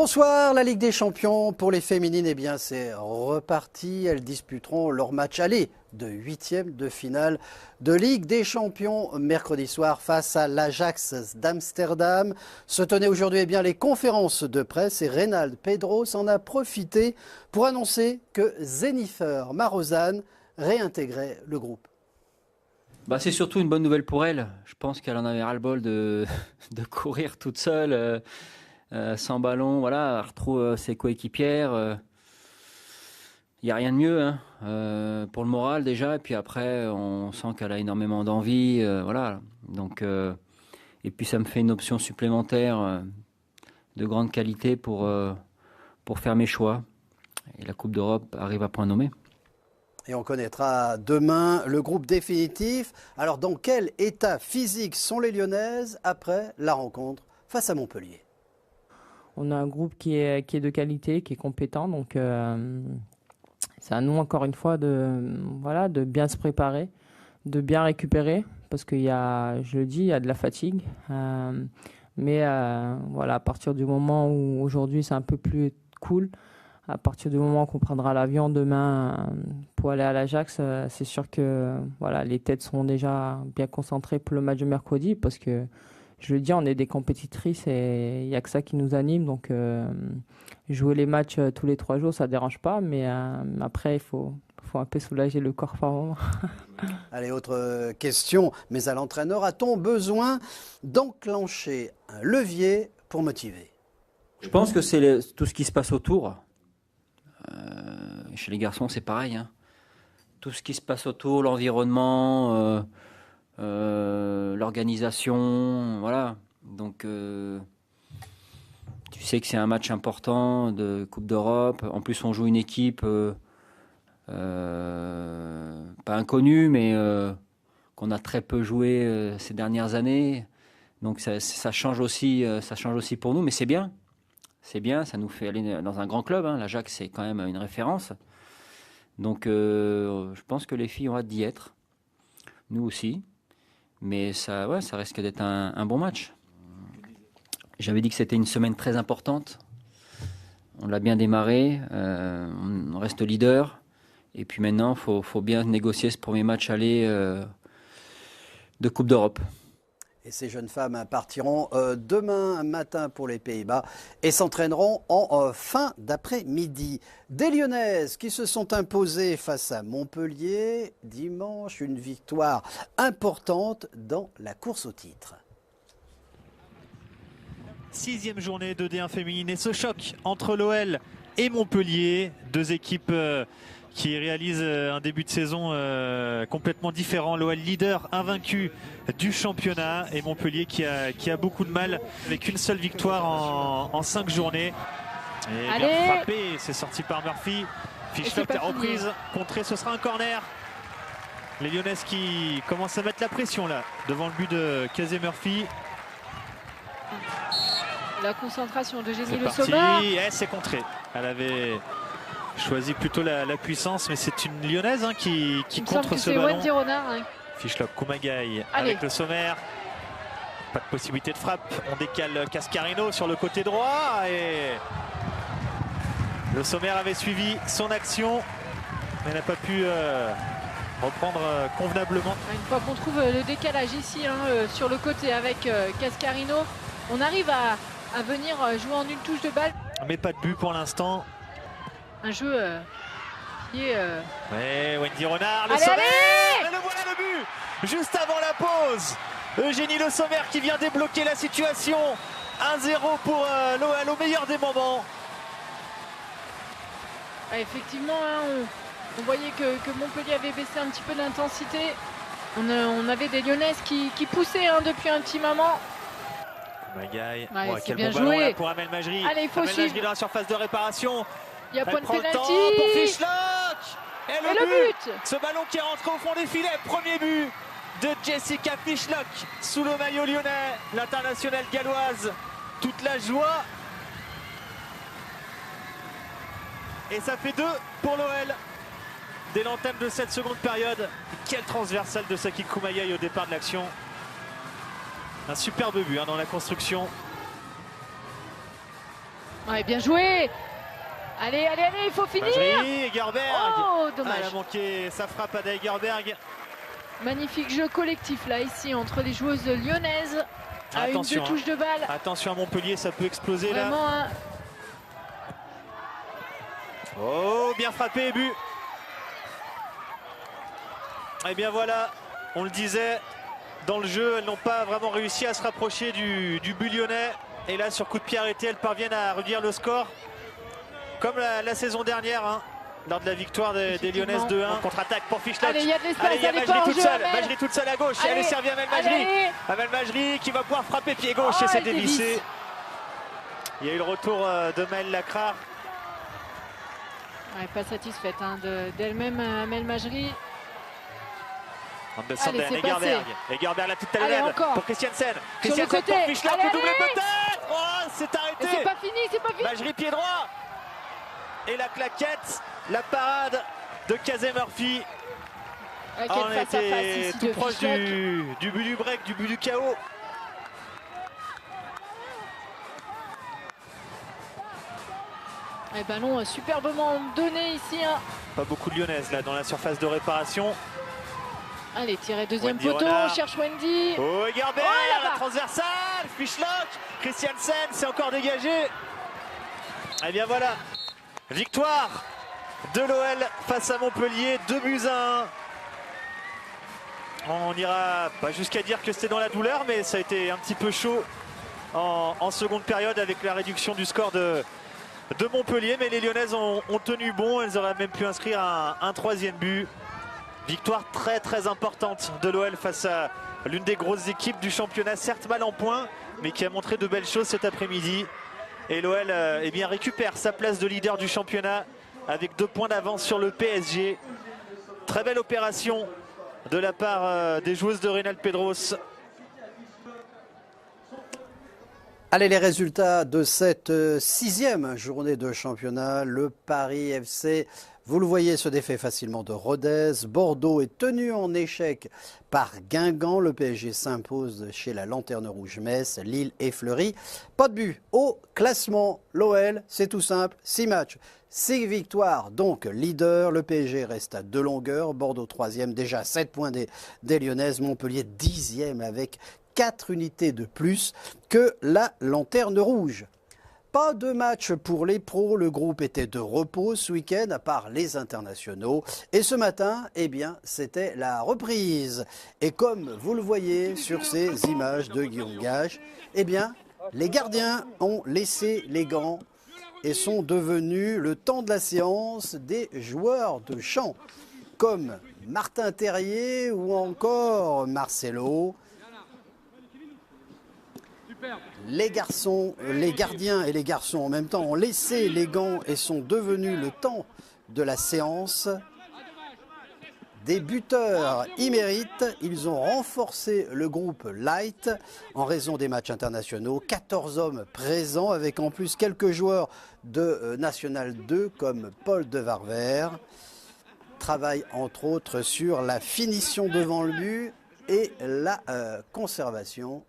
Bonsoir, la Ligue des Champions pour les féminines, eh bien c'est reparti. Elles disputeront leur match aller de 8e de finale de Ligue des Champions mercredi soir face à l'Ajax d'Amsterdam. Se tenaient aujourd'hui les conférences de presse et Reynald Pedros en a profité pour annoncer que Jennifer Marozán réintégrait le groupe. C'est surtout une bonne nouvelle pour elle. Je pense qu'elle en avait ras-le-bol de courir toute seule. Sans ballon, voilà, elle retrouve ses coéquipières. Il n'y a rien de mieux pour le moral déjà. Et puis après, on sent qu'elle a énormément d'envie. Voilà. Donc, et puis ça me fait une option supplémentaire de grande qualité pour faire mes choix. Et la Coupe d'Europe arrive à point nommé. Et on connaîtra demain le groupe définitif. Alors dans quel état physique sont les Lyonnaises après la rencontre face à Montpellier ? On a un groupe qui est de qualité, qui est compétent. Donc, c'est à nous, encore une fois, de bien se préparer, de bien récupérer. Parce qu'il y a, je le dis, il y a de la fatigue. Mais à partir du moment où aujourd'hui, c'est un peu plus cool, à partir du moment qu'on prendra l'avion demain pour aller à l'Ajax, c'est sûr que les têtes seront déjà bien concentrées pour le match de mercredi. Parce que je le dis, on est des compétitrices et il n'y a que ça qui nous anime. Donc, jouer les matchs tous les 3 jours, ça ne dérange pas. Mais après, il faut un peu soulager le corps par moment. Allez, autre question. Mais à l'entraîneur, a-t-on besoin d'enclencher un levier pour motiver ? Je pense que c'est tout ce qui se passe autour. Chez les garçons, c'est pareil. Tout ce qui se passe autour, l'environnement... l'organisation, voilà. Donc, tu sais que c'est un match important de Coupe d'Europe. En plus, on joue une équipe pas inconnue, mais qu'on a très peu joué ces dernières années. Donc, ça change aussi pour nous, mais c'est bien. C'est bien, ça nous fait aller dans un grand club. L'Ajax, c'est quand même une référence. Donc, je pense que les filles ont hâte d'y être. Nous aussi. Mais ça risque d'être un bon match. J'avais dit que c'était une semaine très importante. On l'a bien démarré. On reste leader. Et puis maintenant, il faut bien négocier ce premier match aller de Coupe d'Europe. Et ces jeunes femmes partiront demain matin pour les Pays-Bas et s'entraîneront en fin d'après-midi. Des Lyonnaises qui se sont imposées face à Montpellier dimanche, une victoire importante dans la course au titre. 6e journée de D1 féminine et ce choc entre l'OL et Montpellier, 2 équipes qui réalisent un début de saison complètement différent. L'OL leader invaincu du championnat et Montpellier qui a beaucoup de mal avec une seule victoire en 5 journées. Et bien frappé, c'est sorti par Murphy. Fischlock, la reprise, contrée, ce sera un corner. Les Lyonnaises qui commencent à mettre la pression là, devant le but de Casey Murphy. La concentration de Jenny Le parti. Sommer. C'est contré. Elle avait choisi plutôt la puissance, mais c'est une Lyonnaise qui contre ce ballon. Wendy Renard. Fischlock, Kumagai avec Le Sommer. Pas de possibilité de frappe. On décale Cascarino sur le côté droit et Le Sommer avait suivi son action, mais n'a pas pu reprendre convenablement. Une fois qu'on trouve le décalage ici sur le côté avec Cascarino, on arrive à venir jouer en une touche de balle. Mais pas de but pour l'instant. Un jeu qui est... Ouais, Wendy Renard, Le Sommer. Et le voilà le but juste avant la pause. Eugénie Le Sommer qui vient débloquer la situation. 1-0 pour l'OL au meilleur des moments. Effectivement, on voyait que Montpellier avait baissé un petit peu d'intensité. On avait des Lyonnaises qui poussaient depuis un petit moment. Magaï, c'est quel bien bon ballon joué là pour Amel Majri. Allez, il faut Amel suivre. Majri dans la surface de réparation. Il y a point de prend le pénalty. temps pour Fischlock. Et le but. Ce ballon qui est rentré au fond des filets. Premier but de Jessica Fischlock sous le maillot lyonnais. L'internationale galloise. Toute la joie. Et ça fait 2 pour l'OL. Dès l'entame de cette seconde période. Quel transversal de Saki Kumagai au départ de l'action. Un superbe but dans la construction. Ouais, bien joué. Allez, allez, allez, il faut finir. Majri, Egerberg. Oh, Elle dommage. a manqué sa frappe à Egerberg. Magnifique jeu collectif là, ici, entre les joueuses lyonnaises. À une Attention, deux touches de balle. Attention à Montpellier, ça peut exploser là. Vraiment, hein. Oh, bien frappé et but. Et bien voilà, on le disait, dans le jeu, elles n'ont pas vraiment réussi à se rapprocher du but lyonnais. Et là, sur coup de pied arrêté, elles parviennent à réduire le score. Comme la saison dernière, hein, lors de la victoire des Lyonnaises 2-1. Contre-attaque pour Fischlock. Allez, il y a de l'espace, Allez, il y a allez, Majri pas en toute jeu, seule. Amel. Majri toute seule à gauche. Allez, Elle est servie à Amel allez, Majri. allez. Amel Majri qui va pouvoir frapper pied gauche Oh, et c'est elle était dévissé. vite. Il y a eu le retour de Maëlle Lacrar. Ouais, pas satisfaite hein, d'elle-même, Amel Majri. Anderson, Allez, c'est Egerberg. Egerberg la petite Allez, talonnade encore. pour Christiansen. Sur le Christiansen côté. pour Fischlock, Allez, le doublé allez. peut-être. Oh, c'est Et arrêté. c'est pas fini, c'est pas fini. Majri pied droit. Et la claquette, la parade de Casey Murphy. Ah, Ah, quel on face à face était ici tout de proche Fischlock. du but du break, du but du chaos. Eh ben non, superbement donné ici. Hein. Pas beaucoup de Lyonnaises là dans la surface de réparation. Allez, tiré deuxième Wendy poteau, Renard. on cherche Wendy. Oh, Egerberg, Oh, là-bas. la transversale, Fischlock, Christiansen, c'est encore dégagé. Et bien voilà, victoire de l'OL face à Montpellier, 2-1. On n'ira pas jusqu'à dire que c'était dans la douleur, mais ça a été un petit peu chaud en seconde période avec la réduction du score de Montpellier. Mais les Lyonnaises ont tenu bon, elles auraient même pu inscrire un troisième but. Victoire très très importante de l'OL face à l'une des grosses équipes du championnat, certes mal en point, mais qui a montré de belles choses cet après-midi. Et l'OL eh bien, récupère sa place de leader du championnat avec 2 points d'avance sur le PSG. Très belle opération de la part des joueuses de Reynald Pedros. Allez, les résultats de cette 6e journée de championnat. Le Paris FC, vous le voyez, se défait facilement de Rodez. Bordeaux est tenu en échec par Guingamp. Le PSG s'impose chez la Lanterne Rouge Metz. Lille et Fleury. Pas de but au classement. L'OL, c'est tout simple, 6 matchs. 6 victoires, donc leader. Le PSG reste à 2 longueurs. Bordeaux 3e, déjà 7 points des Lyonnaises. Montpellier 10e avec 4 unités de plus que la Lanterne Rouge. Pas de match pour les pros, le groupe était de repos ce week-end à part les internationaux. Et ce matin, eh bien, c'était la reprise. Et comme vous le voyez sur ces images de Guillaume Gage, eh bien, les gardiens ont laissé les gants et sont devenus le temps de la séance des joueurs de champ, comme Martin Terrier ou encore Marcelo. Les gardiens et les garçons en même temps ont laissé les gants et sont devenus le temps de la séance des buteurs immérites. Ils ont renforcé le groupe Light en raison des matchs internationaux. 14 hommes présents avec en plus quelques joueurs de National 2 comme Paul de Varver. Travaille entre autres sur la finition devant le but et la conservation.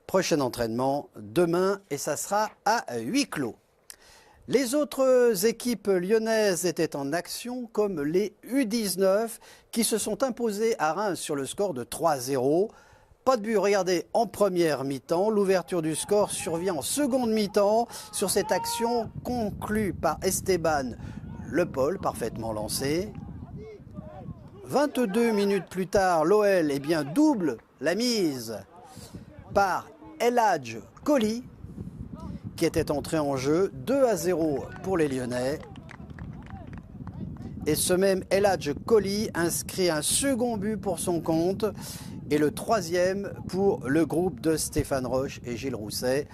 Prochain entraînement demain et ça sera à huis clos. Les autres équipes lyonnaises étaient en action comme les U19 qui se sont imposées à Reims sur le score de 3-0. Pas de but, regardez, en première mi-temps. L'ouverture du score survient en seconde mi-temps sur cette action conclue par Esteban Le Paul, parfaitement lancé. 22 minutes plus tard, l'OL double la mise par El Hadj Koli qui était entré en jeu. 2-0 pour les Lyonnais. Et ce même El Hadj Koli inscrit un second but pour son compte et le 3e pour le groupe de Stéphane Roche et Gilles Rousset.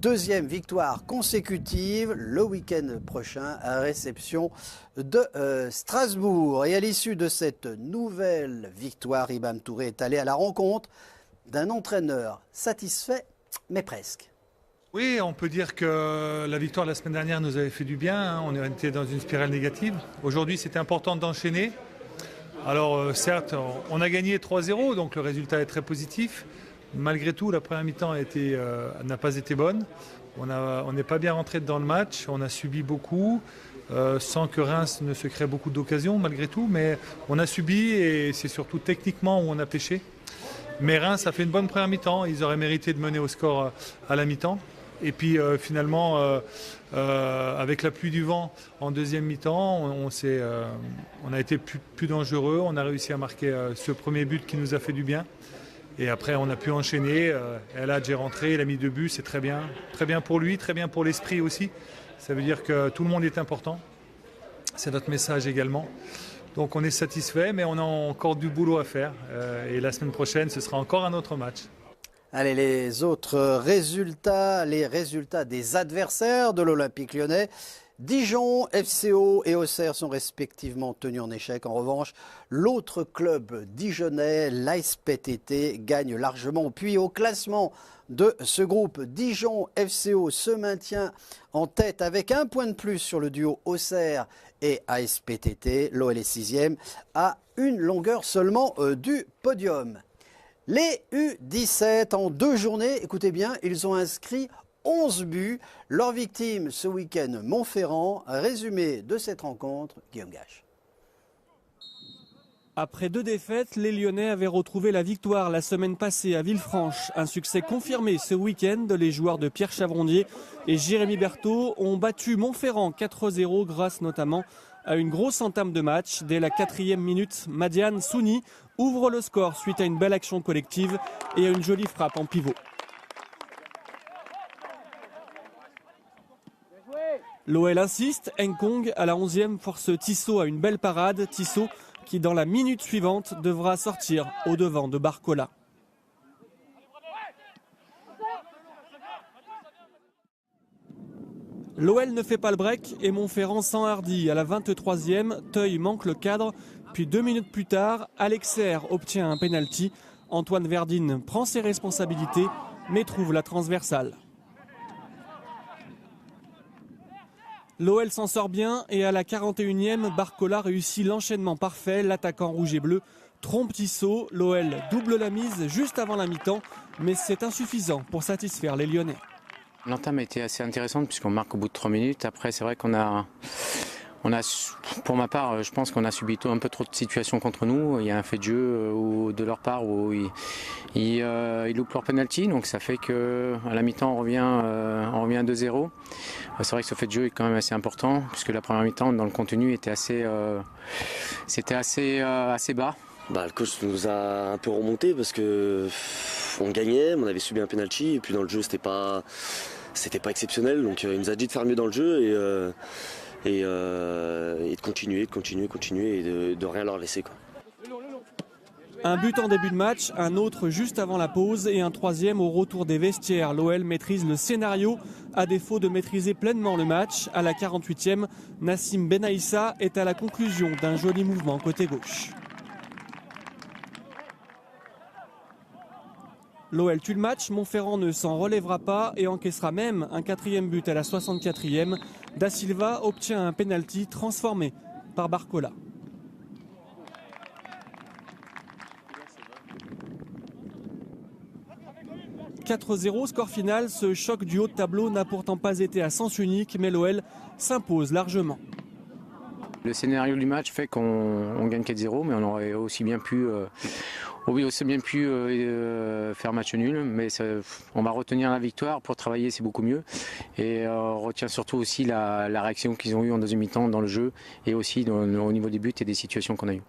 2e victoire consécutive le week-end prochain à réception de Strasbourg. Et à l'issue de cette nouvelle victoire, Ibam Touré est allé à la rencontre d'un entraîneur satisfait, mais presque. Oui, on peut dire que la victoire de la semaine dernière nous avait fait du bien. On était dans une spirale négative. Aujourd'hui, c'était important d'enchaîner. Alors, certes, on a gagné 3-0, donc le résultat est très positif. Malgré tout, la première mi-temps n'a pas été bonne. On n'est pas bien rentré dans le match, on a subi beaucoup, sans que Reims ne se crée beaucoup d'occasions malgré tout, mais on a subi et c'est surtout techniquement où on a pêché. Mais Reims a fait une bonne première mi-temps, ils auraient mérité de mener au score à la mi-temps. Et puis finalement, avec la pluie du vent en deuxième mi-temps, on a été plus dangereux, on a réussi à marquer ce premier but qui nous a fait du bien. Et après, on a pu enchaîner. El Hadj est rentré, il a mis 2 buts, c'est très bien. Très bien pour lui, très bien pour l'esprit aussi. Ça veut dire que tout le monde est important. C'est notre message également. Donc on est satisfait, mais on a encore du boulot à faire. Et la semaine prochaine, ce sera encore un autre match. Allez, les autres résultats, les résultats des adversaires de l'Olympique lyonnais. Dijon, FCO et Auxerre sont respectivement tenus en échec. En revanche, l'autre club dijonnais, l'ASPTT, gagne largement. Puis au classement de ce groupe, Dijon FCO se maintient en tête avec 1 point de plus sur le duo Auxerre et ASPTT. L'OL est 6e à une longueur seulement du podium. Les U17 en 2 journées, écoutez bien, ils ont inscrit 11 buts. Leur victime ce week-end, Montferrand. Résumé de cette rencontre, Guillaume Gache. Après 2 défaites, les Lyonnais avaient retrouvé la victoire la semaine passée à Villefranche. Un succès confirmé ce week-end. Les joueurs de Pierre Chavrondier et Jérémy Berthaud ont battu Montferrand 4-0 grâce notamment à une grosse entame de match. Dès la 4e minute, Madiane Souni ouvre le score suite à une belle action collective et à une jolie frappe en pivot. L'OL insiste, Nkong à la 11e force Tissot à une belle parade. Tissot qui dans la minute suivante devra sortir au devant de Barcola. L'OL ne fait pas le break et Montferrand s'enhardit. À la 23e, Teuil manque le cadre. Puis 2 minutes plus tard, Alexer obtient un pénalty. Antoine Verdine prend ses responsabilités mais trouve la transversale. L'OL s'en sort bien et à la 41e, Barcola réussit l'enchaînement parfait. L'attaquant rouge et bleu trompe Tissot. L'OL double la mise juste avant la mi-temps, mais c'est insuffisant pour satisfaire les Lyonnais. L'entame a été assez intéressante puisqu'on marque au bout de 3 minutes. Après, c'est vrai qu'on a, pour ma part, je pense qu'on a subi un peu trop de situations contre nous. Il y a un fait de jeu de leur part où ils loupent leur penalty, donc ça fait qu'à la mi-temps on revient 2-0. C'est vrai que ce fait de jeu est quand même assez important puisque la première mi-temps dans le contenu était assez bas. Le coach nous a un peu remonté parce que on gagnait, on avait subi un penalty et puis dans le jeu c'était pas exceptionnel, donc il nous a dit de faire mieux dans le jeu et de continuer et de rien leur laisser, quoi. Un but en début de match, un autre juste avant la pause et un 3e au retour des vestiaires. L'OL maîtrise le scénario à défaut de maîtriser pleinement le match. À la 48e, Nassim Benaïssa est à la conclusion d'un joli mouvement côté gauche. L'OL tue le match, Montferrand ne s'en relèvera pas et encaissera même un 4e but à la 64e. Da Silva obtient un pénalty transformé par Barcola. « 4-0, score final. Ce choc du haut de tableau n'a pourtant pas été à sens unique, mais l'OL s'impose largement. Le scénario du match fait qu'on gagne 4-0, mais on aurait aussi bien pu faire match nul. Mais on va retenir la victoire. Pour travailler, c'est beaucoup mieux. Et on retient surtout aussi la réaction qu'ils ont eue en deuxième mi-temps dans le jeu et aussi au niveau des buts et des situations qu'on a eues.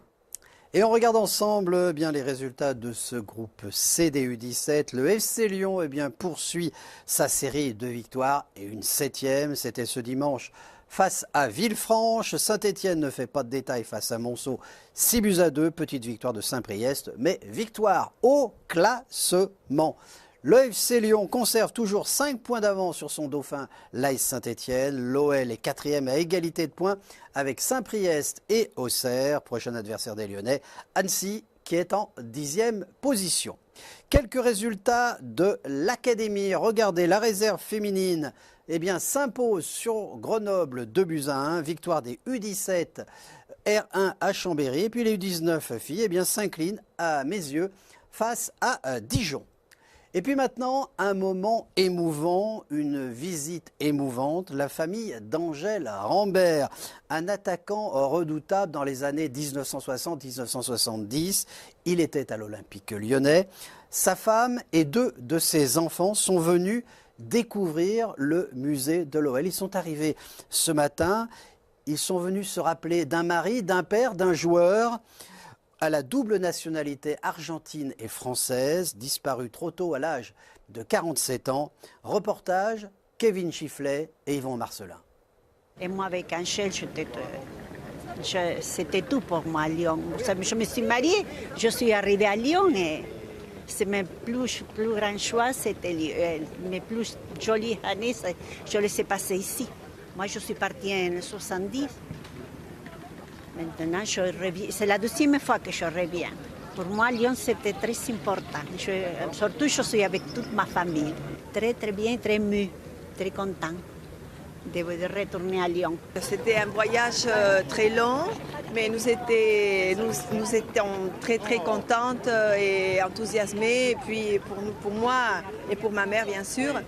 Et on regarde ensemble bien les résultats de ce groupe CDU17. Le FC Lyon poursuit sa série de victoires et une 7e. C'était ce dimanche face à Villefranche. Saint-Étienne ne fait pas de détails face à Monceau. 6-2, petite victoire de Saint-Priest, mais victoire au classement. Le FC Lyon conserve toujours 5 points d'avance sur son dauphin, l'AS Saint-Étienne. L'OL est 4e à égalité de points avec Saint-Priest et Auxerre. Prochain adversaire des Lyonnais, Annecy, qui est en 10e position. Quelques résultats de l'académie. Regardez, la réserve féminine s'impose sur Grenoble 2-1. Victoire des U17 R1 à Chambéry. Et puis les U19 filles s'inclinent à mes yeux face à Dijon. Et puis maintenant, un moment émouvant, une visite émouvante, la famille d'Angèle Rambert, un attaquant redoutable dans les années 1960-1970. Il était à l'Olympique lyonnais. Sa femme et 2 de ses enfants sont venus découvrir le musée de l'OL. Ils sont arrivés ce matin, ils sont venus se rappeler d'un mari, d'un père, d'un joueur à la double nationalité argentine et française, disparu trop tôt à l'âge de 47 ans. Reportage, Kevin Chifflet et Yvon Marcelin. Et moi avec Angèle, c'était tout pour moi à Lyon. Je me suis mariée, je suis arrivée à Lyon et c'est mes plus grand choix, c'était mes plus jolies années, je les ai passées ici. Moi je suis partie en 70. Maintenant, c'est la deuxième fois que je reviens. Pour moi, Lyon, c'était très important. Surtout, je suis avec toute ma famille. Très, très bien, très émue, très content de retourner à Lyon. C'était un voyage très long, mais nous étions très, très contentes et enthousiasmées. Et puis, pour moi et pour ma mère, bien sûr,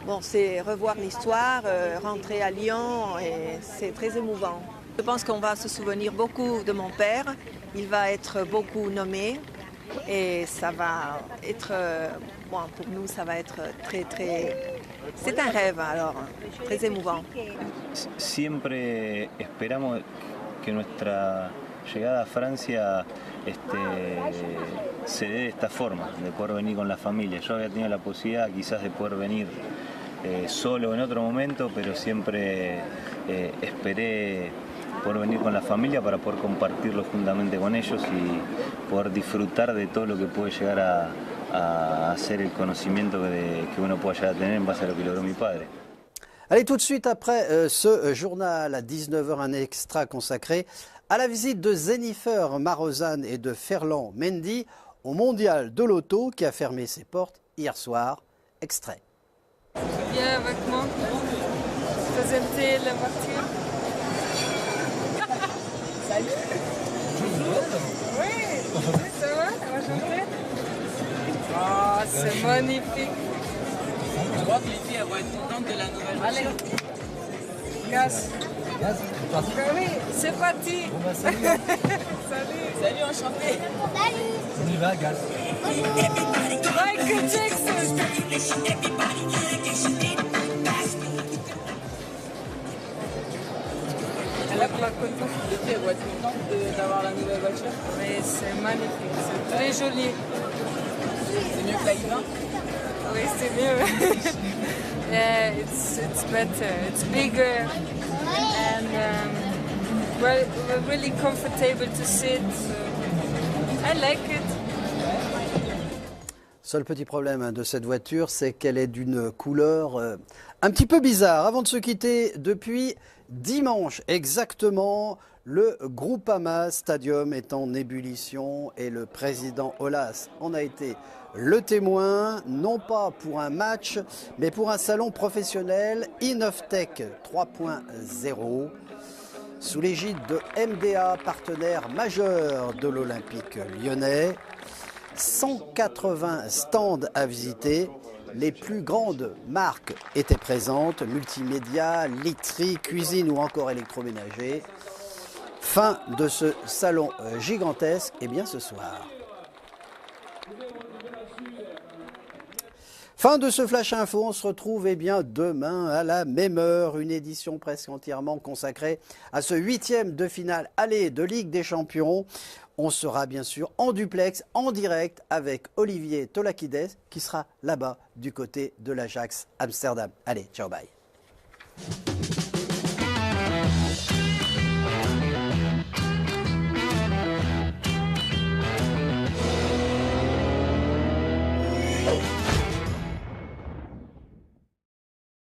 bon, c'est revoir l'histoire, rentrer à Lyon, et c'est très émouvant. Je pense qu'on va se souvenir beaucoup de mon père. Il va être beaucoup nommé et ça va être, bon, pour nous, ça va être très, très... C'est un rêve, alors, très émouvant. Siempre esperamos que nuestra llegada a Francia se dé de esta forma, de poder venir con la familia. Yo había tenido la posibilidad quizás de poder venir solo en otro momento, pero siempre esperé poder venir con la familia para poder compartirlo juntamente con ellos y poder disfrutar de todo lo que puede llegar a ser el conocimiento que uno pueda llegar a tener en base a lo que logró mi padre. Allez, tout de suite après ce journal à 19h, un extra consacré à la visite de Jennifer Marozan et de Ferland Mendy au Mondial de l'Auto qui a fermé ses portes hier soir. Extrait. Viens avec moi, présenter la voiture. Salut. Bonjour. Oui, ça va? Enchanté. Oh, c'est magnifique. Je crois que les filles vont être contentes de la nouvelle voiture. Allez, gaz. Oui, c'est parti. Salut. Salut, enchanté. Salut. On y va, gaz. Michael Jackson. Elle est pas contente. Les filles vont être contentes d'avoir la nouvelle voiture. Oui, c'est magnifique, c'est très joli. C'est mieux que la I20? Oui, c'est mieux. Yeah, it's better, it's bigger, and we're really comfortable to sit. So I like it. Seul petit problème de cette voiture, c'est qu'elle est d'une couleur un petit peu bizarre. Avant de se quitter, depuis dimanche exactement, le Groupama Stadium est en ébullition et le président Aulas en a été le témoin, non pas pour un match, mais pour un salon professionnel Innoftech 3.0, sous l'égide de MDA, partenaire majeur de l'Olympique lyonnais. 180 stands à visiter. Les plus grandes marques étaient présentes, multimédia, literie, cuisine ou encore électroménager. Fin de ce salon gigantesque, et bien ce soir. Fin de ce Flash Info, on se retrouve demain à la même heure, une édition presque entièrement consacrée à ce 8e de finale aller de Ligue des Champions. On sera bien sûr en duplex, en direct avec Olivier Tolakides qui sera là-bas du côté de l'Ajax Amsterdam. Allez, ciao, bye.